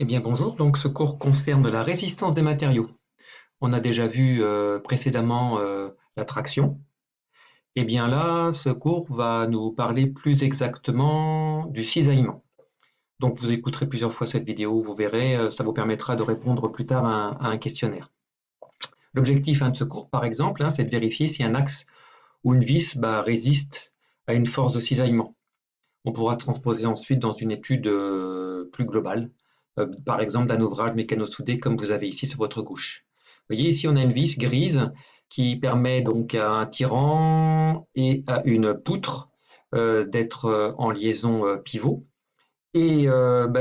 Eh bien bonjour, donc ce cours concerne la résistance des matériaux. On a déjà vu précédemment la traction. Eh bien là, ce cours va nous parler plus exactement du cisaillement. Donc vous écouterez plusieurs fois cette vidéo, vous verrez, ça vous permettra de répondre plus tard à un questionnaire. L'objectif de ce cours, par exemple, c'est de vérifier si un axe ou une vis résiste à une force de cisaillement. On pourra transposer ensuite dans une étude plus globale, par exemple d'un ouvrage mécano-soudé comme vous avez ici sur votre gauche. Vous voyez ici on a une vis grise qui permet donc à un tirant et à une poutre d'être en liaison pivot. Et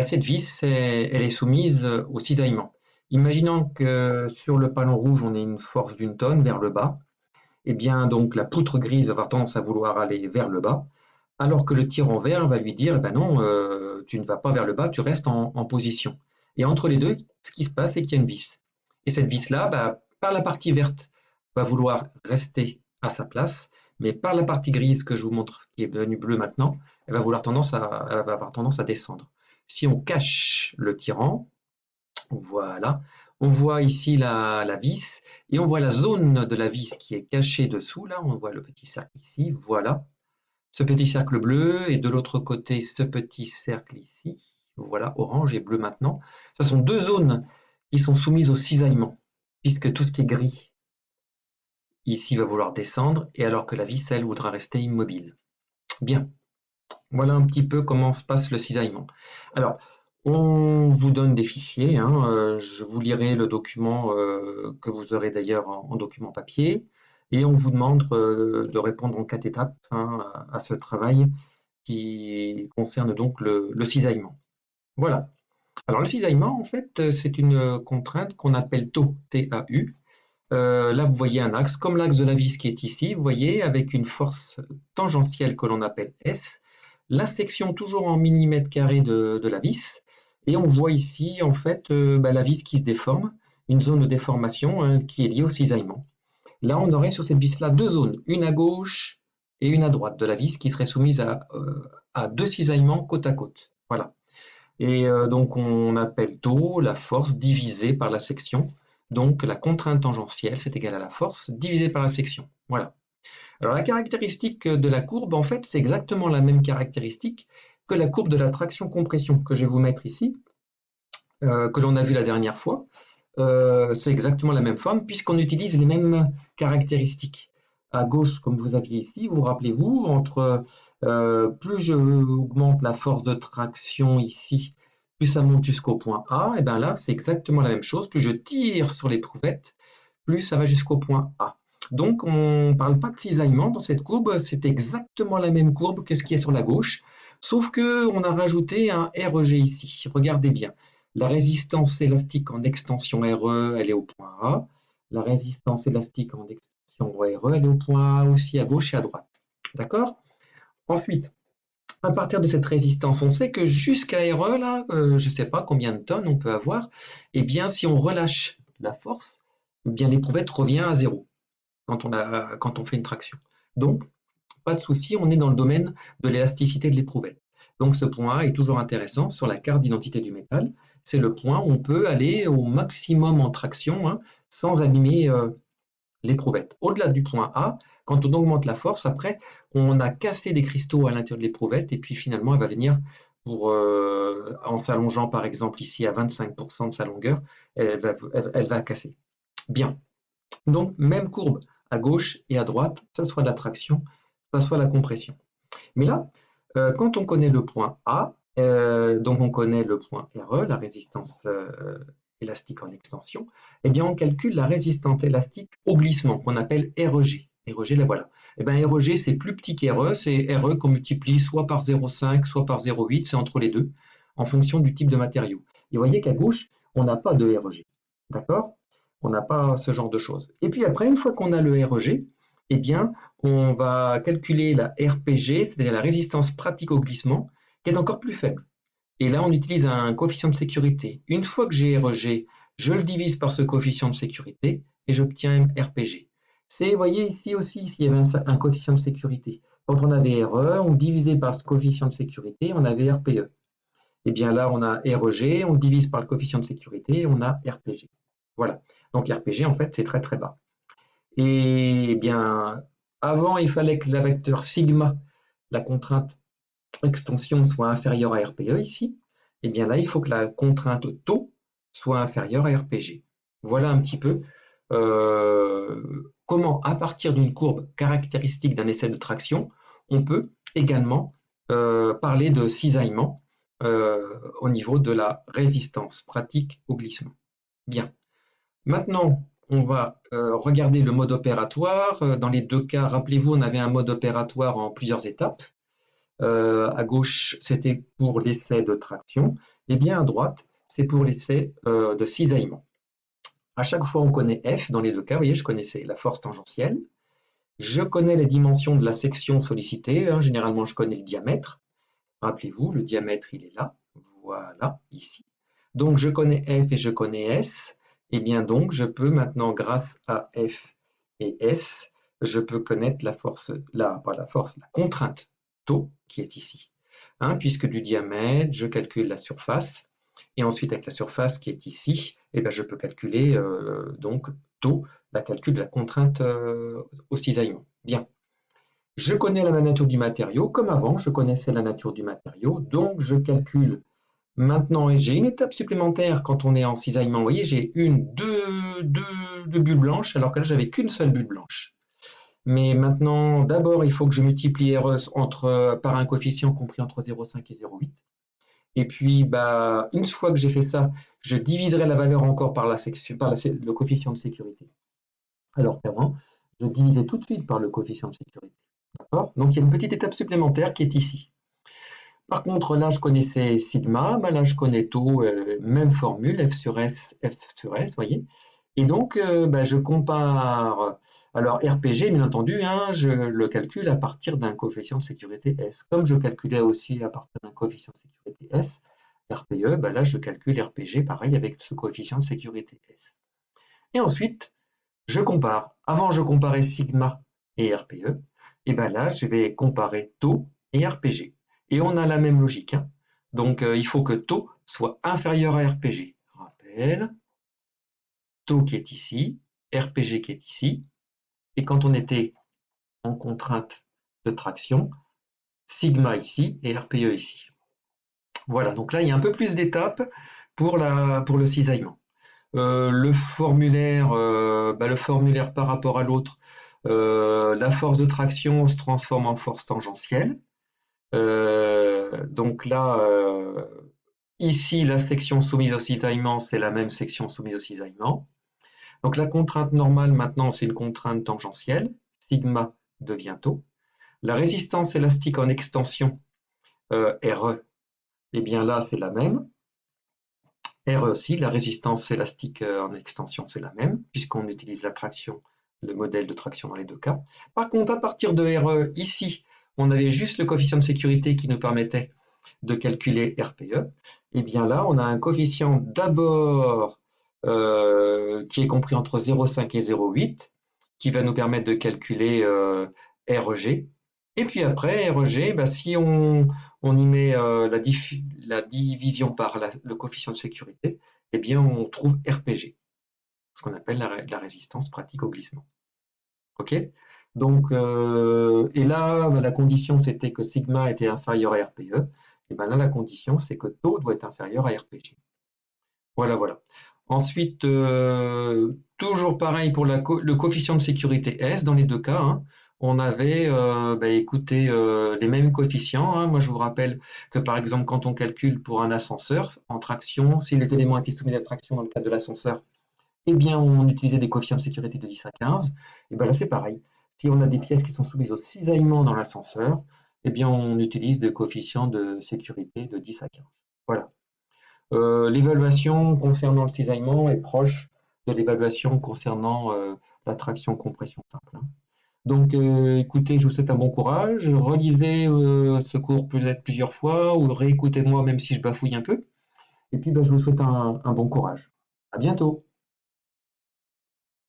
cette vis, elle est soumise au cisaillement. Imaginons que sur le panneau rouge, on ait une force d'une tonne vers le bas. Eh bien, donc la poutre grise va avoir tendance à vouloir aller vers le bas, alors que le tirant vert va lui dire, eh ben non, tu ne vas pas vers le bas, tu restes en position. Et entre les deux, ce qui se passe, c'est qu'il y a une vis. Et cette vis-là, par la partie verte, va vouloir rester à sa place, mais par la partie grise que je vous montre, qui est devenue bleue maintenant, elle va avoir tendance à descendre. Si on cache le tirant, voilà. On voit ici la vis et on voit la zone de la vis qui est cachée dessous. Là, on voit le petit cercle ici. Voilà. Ce petit cercle bleu et de l'autre côté, ce petit cercle ici. Voilà, orange et bleu maintenant. Ce sont deux zones qui sont soumises au cisaillement, puisque tout ce qui est gris ici va vouloir descendre, et alors que la vis, elle, voudra rester immobile. Bien. Voilà un petit peu comment se passe le cisaillement. Alors, on vous donne des fichiers, je vous lirai le document que vous aurez d'ailleurs en document papier, et on vous demande de répondre en 4 étapes à ce travail qui concerne donc le cisaillement. Voilà. Alors le cisaillement, en fait, c'est une contrainte qu'on appelle tau, T-A-U. Là, vous voyez un axe, comme l'axe de la vis qui est ici, vous voyez, avec une force tangentielle que l'on appelle S, la section toujours en millimètres carrés de la vis, et on voit ici, en fait, la vis qui se déforme, une zone de déformation qui est liée au cisaillement. Là, on aurait sur cette vis-là deux zones, une à gauche et une à droite de la vis, qui seraient soumises à deux cisaillements côte à côte. Voilà. Et donc on appelle tau la force divisée par la section. Donc la contrainte tangentielle, c'est égal à la force divisée par la section. Voilà. Alors la caractéristique de la courbe, en fait, c'est exactement la même caractéristique que la courbe de la traction-compression que je vais vous mettre ici, que l'on a vu la dernière fois. C'est exactement la même forme puisqu'on utilise les mêmes caractéristiques. À gauche, comme vous aviez ici, vous rappelez-vous, entre plus je augmente la force de traction ici, plus ça monte jusqu'au point A, et bien là, c'est exactement la même chose. Plus je tire sur l'éprouvettes, plus ça va jusqu'au point A. Donc, on ne parle pas de cisaillement dans cette courbe, c'est exactement la même courbe que ce qui est sur la gauche, sauf qu'on a rajouté un REG ici. Regardez bien. La résistance élastique en extension RE, elle est au point A. La résistance élastique en extension RE, elle est au point A aussi, à gauche et à droite. D'accord? Ensuite, à partir de cette résistance, on sait que jusqu'à RE, là, je ne sais pas combien de tonnes on peut avoir, eh bien, si on relâche la force, eh bien, l'éprouvette revient à zéro quand on fait une traction. Donc, pas de souci, on est dans le domaine de l'élasticité de l'éprouvette. Donc ce point A est toujours intéressant sur la carte d'identité du métal. C'est le point où on peut aller au maximum en traction sans abîmer l'éprouvette. Au-delà du point A, quand on augmente la force, après, on a cassé des cristaux à l'intérieur de l'éprouvette et puis finalement, elle va venir en s'allongeant par exemple ici à 25% de sa longueur, elle va casser. Bien. Donc, même courbe à gauche et à droite, que ce soit la traction, que ce soit la compression. Mais là, quand on connaît le point A, donc on connaît le point RE, la résistance élastique en extension, eh bien on calcule la résistance élastique au glissement, qu'on appelle REG. REG, la voilà. Eh bien REG, c'est plus petit qu'RE, c'est RE qu'on multiplie soit par 0,5, soit par 0,8, c'est entre les deux, en fonction du type de matériau. Et vous voyez qu'à gauche, on n'a pas de REG. D'accord? On n'a pas ce genre de choses. Et puis après, une fois qu'on a le REG, eh bien, on va calculer la RPG, c'est-à-dire la résistance pratique au glissement, qui est encore plus faible. Et là, on utilise un coefficient de sécurité. Une fois que j'ai RG, je le divise par ce coefficient de sécurité et j'obtiens RPG. Vous voyez ici aussi, s'il y avait un coefficient de sécurité. Quand on avait RE, on divisait par ce coefficient de sécurité, on avait RPE. Et bien là, on a REG, on divise par le coefficient de sécurité, et on a RPG. Voilà. Donc RPG, en fait, c'est très très bas. Et bien, avant, il fallait que la vecteur sigma, la contrainte extension, soit inférieure à RPE ici. Et bien là, il faut que la contrainte taux soit inférieure à RPG. Voilà un petit peu comment, à partir d'une courbe caractéristique d'un essai de traction, on peut également parler de cisaillement au niveau de la résistance pratique au glissement. Bien. Maintenant, on va regarder le mode opératoire. Dans les deux cas, rappelez-vous, on avait un mode opératoire en plusieurs étapes. À gauche, c'était pour l'essai de traction. Et bien à droite, c'est pour l'essai de cisaillement. À chaque fois, on connaît F dans les deux cas. Vous voyez, je connaissais la force tangentielle. Je connais les dimensions de la section sollicitée. Généralement, je connais le diamètre. Rappelez-vous, le diamètre, il est là. Voilà, ici. Donc, je connais F et je connais S. Et bien donc, je peux maintenant, grâce à F et S, je peux connaître la force, la contrainte taux qui est ici. Puisque du diamètre, je calcule la surface. Et ensuite, avec la surface qui est ici, je peux calculer donc taux, la calcul de la contrainte au cisaillement. Bien. Je connais la nature du matériau, comme avant, je connaissais la nature du matériau, donc je calcule maintenant, et j'ai une étape supplémentaire quand on est en cisaillement. Vous voyez, j'ai deux bulles blanches, alors que là, j'avais qu'une seule bulle blanche. Mais maintenant, d'abord, il faut que je multiplie RE par un coefficient compris entre 0,5 et 0,8. Et puis, une fois que j'ai fait ça, je diviserai la valeur encore par le coefficient de sécurité. Alors qu'avant, je divisais tout de suite par le coefficient de sécurité. D'accord? Donc, il y a une petite étape supplémentaire qui est ici. Par contre, là, je connaissais sigma, là, je connais taux, même formule, F sur S, voyez. Et donc, je compare. Alors, RPG, bien entendu, je le calcule à partir d'un coefficient de sécurité S. Comme je calculais aussi à partir d'un coefficient de sécurité S, RPE, là, je calcule RPG, pareil, avec ce coefficient de sécurité S. Et ensuite, je compare. Avant, je comparais sigma et RPE. Et là, je vais comparer taux et RPG. Et on a la même logique. Donc, il faut que taux soit inférieur à RPG. Rappel, taux qui est ici, RPG qui est ici. Et quand on était en contrainte de traction, sigma ici et RPE ici. Voilà, donc là, il y a un peu plus d'étapes pour le cisaillement. Le formulaire par rapport à l'autre, la force de traction se transforme en force tangentielle. Donc là, ici, la section soumise au cisaillement, c'est la même section soumise au cisaillement. Donc la contrainte normale, maintenant, c'est une contrainte tangentielle. Sigma devient taux. La résistance élastique en extension, RE, et bien là, c'est la même. RE aussi, la résistance élastique en extension, c'est la même, puisqu'on utilise la traction, le modèle de traction dans les deux cas. Par contre, à partir de RE, ici, on avait juste le coefficient de sécurité qui nous permettait de calculer RPE. Et bien là, on a un coefficient d'abord qui est compris entre 0,5 et 0,8, qui va nous permettre de calculer REG. Et puis après, REG, si on y met la division par le coefficient de sécurité, eh bien on trouve RPG, ce qu'on appelle la résistance pratique au glissement. Ok? Donc, et là, la condition c'était que sigma était inférieur à RPE. Et bien là, la condition c'est que taux doit être inférieur à RPG. Voilà, voilà. Ensuite, toujours pareil pour le coefficient de sécurité S dans les deux cas. On avait, écoutez, les mêmes coefficients. Moi, je vous rappelle que par exemple, quand on calcule pour un ascenseur en traction, si les éléments étaient soumis à la traction dans le cadre de l'ascenseur, eh bien, on utilisait des coefficients de sécurité de 10 à 15. Et bien là, c'est pareil. Si on a des pièces qui sont soumises au cisaillement dans l'ascenseur, eh bien, on utilise des coefficients de sécurité de 10 à 15. Voilà. L'évaluation concernant le cisaillement est proche de l'évaluation concernant la traction-compression simple. Donc, écoutez, je vous souhaite un bon courage. Relisez ce cours peut-être plusieurs fois ou réécoutez-moi même si je bafouille un peu. Et puis, je vous souhaite un bon courage. À bientôt.